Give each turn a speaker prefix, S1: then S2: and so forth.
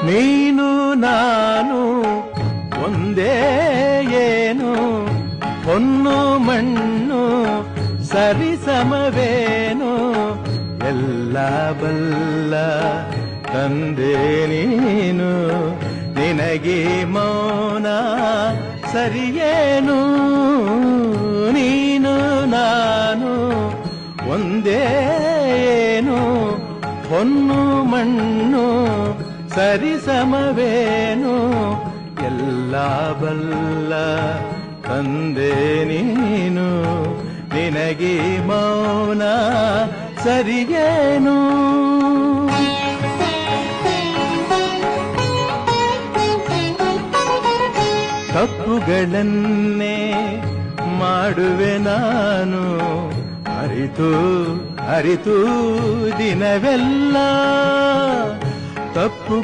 S1: ನೀನು ನಾನು ಒಂದೇ ಏನು, ಹೊನ್ನು ಮಣ್ಣು ಸರಿಸಮವೇನು, ಎಲ್ಲ ಬಲ್ಲ ತಂದೆ ನೀನು, ನಿನಗೆ ಮೌನ ಸರಿಯೇನು. ನೀನು ನಾನು ಒಂದೇ ಏನು, ಹೊನ್ನು ಮಣ್ಣು ಸರಿಸಮವೇನು, ಎಲ್ಲ ಬಲ್ಲ ತಂದೆ ನೀನು, ನಿನಗೆ ಮೌನ ಸರಿಯೇನು. ತಪ್ಪುಗಳನ್ನೇ ಮಾಡುವೆ ನಾನು, ಅರಿತು ಅರಿತು ದಿನವೆಲ್ಲ ತಪ್ಪು